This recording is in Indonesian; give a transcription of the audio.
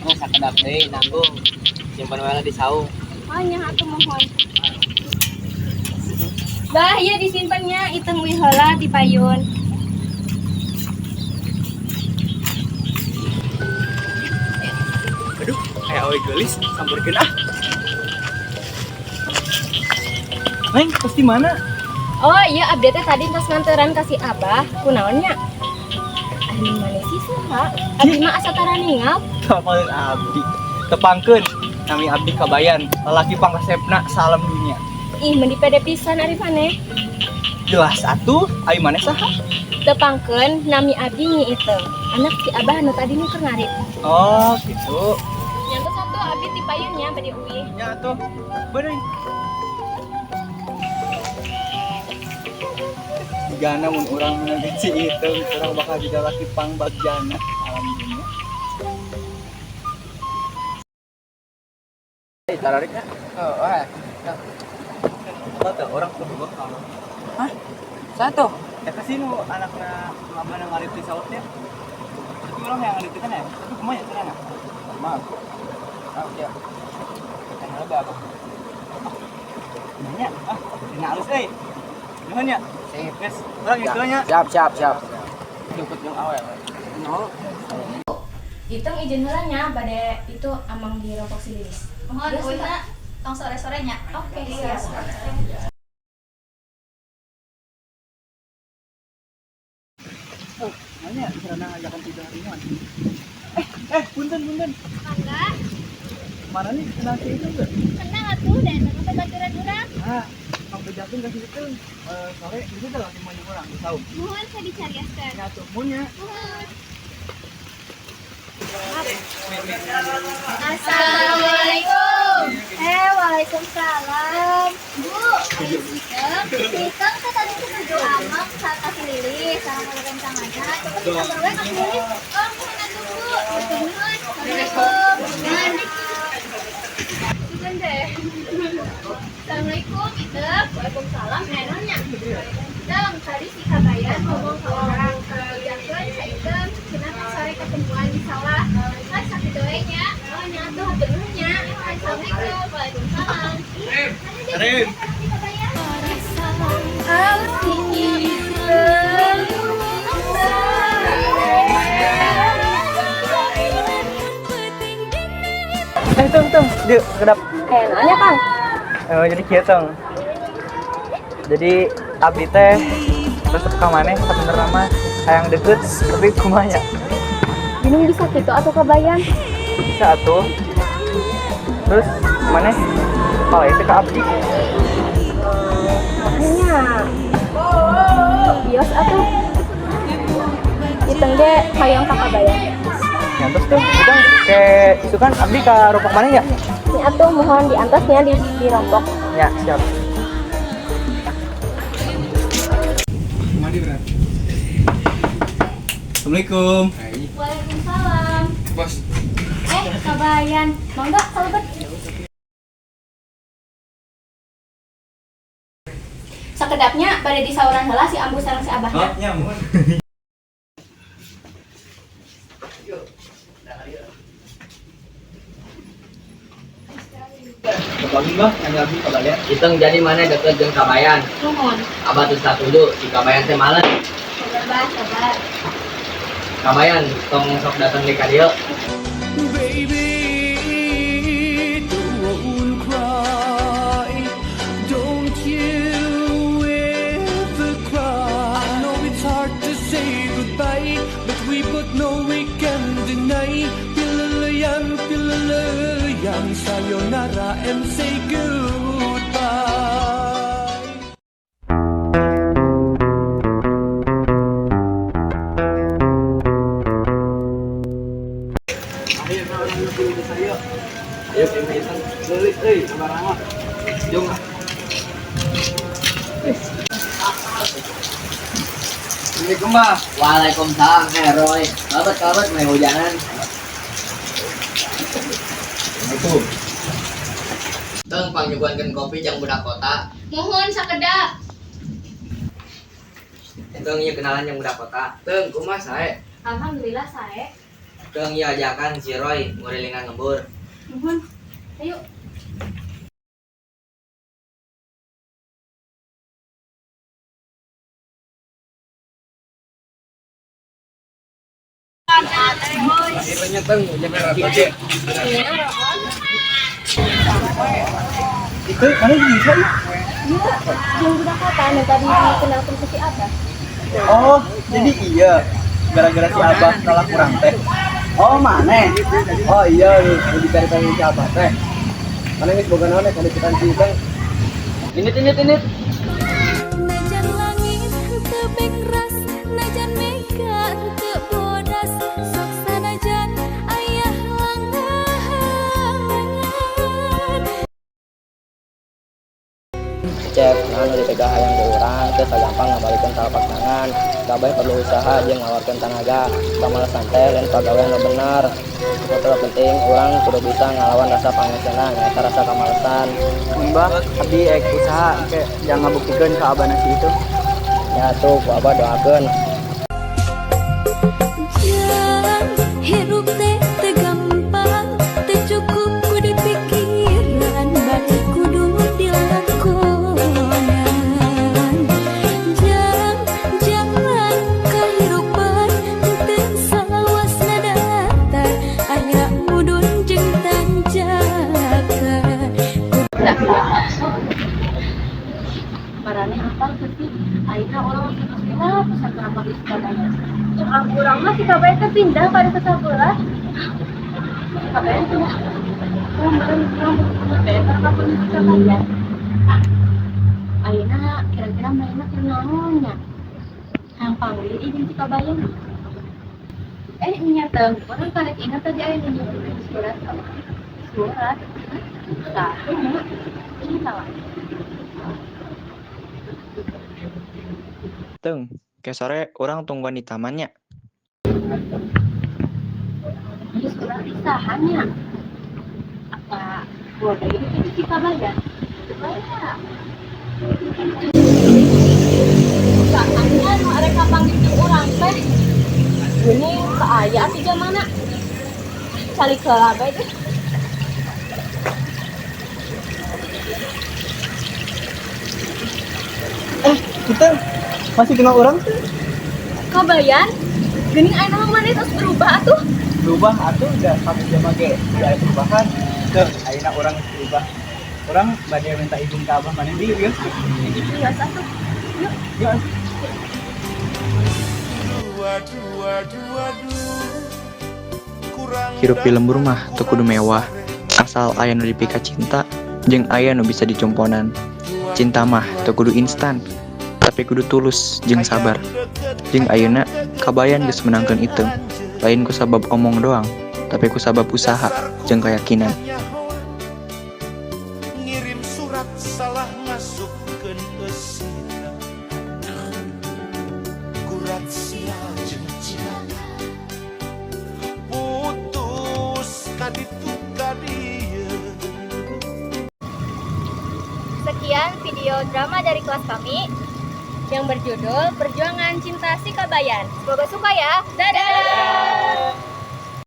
Oh, sakedap deui nanggung. Simpen wae di saung. Oh nya atuh mohon. Bah, ieu disimpannya iteung we heula di payun. Aduh, kayak awe gelis sampeurkeun ah. Neng, pasti mana? Oh iya update tadi pas nganteran kasih Abah, kunaonnya? Anu mana sih saha? Abdi mah asa tara ninggal. Kapal abdi. Tepangkeun, nami abdi kabayan, lalaki pangkasepna salam dunia. Ih, meni pede pisan ari maneh. Jelas atuh, ai maneh saha? Tepangkeun nami abdi nyi iteung. Anak si Abah anu tadi nu keur ngarit. Oh, gitu. Nyantos satu abdi di payunnya bade uwi. Ya atuh. Bener. Jigana mun urang menang ci itu, urang bakal jadi laki pangbagjana alam dunia. Tarariknya. Oh, wah. Apa tuh orang tuh bakal. Hah? Satu. Ya kasih nu anakna mama yang ngarit di sawatnya. Tapi orang yang ngarit kan ya. Tapi kumaha ya cenah. Maaf. Oh, iya. Kenal apa? Nanya, dina alus euy. Nuhun ya. Sip. Guys, urang itu nya. Siap. Jemput yang awal. No. Iteung izin heula nya bade itu amang di Rompok Siliris. Mohon uina tong sore-sorenya. Oke, siap. Nanya, karena ngajakan tidur hari ini. Punten. Mangga, Mana nih kenal si itu enggak? kenang atuh dan apa baturan urang. Kang Bejakeun kasih itu. Sore itu udah langsung mau orang, tahu. Mohon saya dicariaskan. Ya tuh, punya. Mohon. Assalamualaikum. Waalaikumsalam. Bu, Ikang kan tadi tuh amang saat kasih lilis sama ngelakuin tangannya. Coba kita berwek kasih lilis. Oh, mohon atuh Bu. Assalamualaikum. Sudah deh. Assalamualaikum, Itep. Waalaikumsalam. Nenonnya. Dong, tadi si Kabayan ngomong ke orang Jangan saya Itep. Cina sore ketemuan di sawah. Kan sakit doanya. Oh, nyatuh benernya. Assalamualaikum. Waalaikumsalam. Karim. Teng, dia kedap. Nanya Kang. Jadi kieu teng. Jadi abdi teh terus ka maneh sabenerna mah hayang deket tapi kumaha ya? Ini bisa gitu atau kebayan? Bisa atuh. Terus maneh kalau itu ke abdi. Makanya bios atuh. Iteung ge hayang ka kabayan. Ya terus tuh kita kayak itu kan abdi ke Rompok mana ya? Ini atuh mohon diantasnya di Rompok. Ya siap. Mandi berarti. Assalamualaikum. Waalaikumsalam. Bos. Kabayan. Mangga, salebet. Sakedapnya pada di sauran heula si Ambu sareng si Abahnya. Nyamun. Kebangun bah, yang lagi kabarnya. Iteung jadi mana deket jeung Kabayan. Nuhun. Abah tuh satuju si Kabayan teh males. Sabar. Kabayan tong sok datang di ka dieu. Baby, don't cry. Don't you ever cry. I know it's hard to say goodbye, but we both know we can deny. Pilalayan, sayonara and say goodbye. Ayo kita beli sama Jom. Assalamualaikum, Mbak. Waalaikumsalam, Roy. Kabat main hujanan. Assalamualaikum. Teng pangyuguankeun kopi jeung budak kota. Mohon sakedap. Teng ieu kenalan jeung budak kota. Teng kumaha sae? Alhamdulillah sae. Dong ya ajakan si Roy ngurilingan ngembur. Nuhun. Ayo. Itu mana bisa ya? Iya, yang udah kapan yang tadi dikenalkan ke si Abah. Oh, jadi iya. Gara-gara si Abah kalah kurang teh. Oh, mana? Oh iya, udah dicari-cari si Abah teh. Mana geus boga naon kali kita cium. Ini. Najan langit teu bengras, najan mega teu bodas, sok sanajan aya langan. Cek, nah nu ditegah hayang ku urang teu gampang ngabalikeun telapak tangan. Kabeh perlu usaha jeung ngaluarkeun tanaga. Pamalasan teh lain pagawean nu bener. Itu penting urang kudu bisa ngalawan rasa pangeseuna nyaeta rasa kamalesan. Mbah, tadi usaha ke jangan ngabuktikeun ka abana si itu. Ya tuh ku Abah doakeun. Jalan hirup teh teu gampang, teu cukup ku dipikiran, bari kudu dilakonan. Jalan kehirupan teu salawasna datar, aya mudun jeung tanjakan. Marane apa sih? Akhirnya orang pindah pesantren apa di Surabaya. Cuma kurang mah si Kabaya teh pindah pada sesabelah. Kabaya pindah. Kurang better kapan di Surabaya. Akhirnya kira-kira mereka kenaonnya. Yang panggil izin si Kabaya. Nyata, orang karek ingat tadi aya nunjukin surat. Surat. Tah, ini salah. Teng, ke sore orang tungguan di tamannya. Ini surat isahannya. Apa keluarga ini jadi si Kabaya? Kabaya. Soalnya nu mereka panggil di orang teh. Ini ke ayah atau gimana? Cari ke apa itu? Kita masih kenal orang? Kabayan? Gening ayo nama mana terus berubah tuh? Berubah atuh udah kami jama ge udah ada perubahan. Teu, ayeuna orang berubah. Orang badai minta izin ke Abah mana di yuk. Iya satu. Yuk. Hirup di lembur mah teu kudu mewah. Asal aya nu dipika cinta jeung aya nu bisa dicomponan. Cinta mah teu kudu instan, tapi kudu tulus jeung sabar. Jeung ayeuna kabayan geus menangkeun itu. Lain ku sabab omong doang, tapi ku sabab usaha jeung keyakinan. Ngirim surat salah ngasupkeun eusi. Kurat sia jeung cinta. Putus kaditu kadieu. Sekian video drama dari kelas kami yang berjudul Perjuangan Cinta Si Kabayan. Semoga suka ya. Dadah!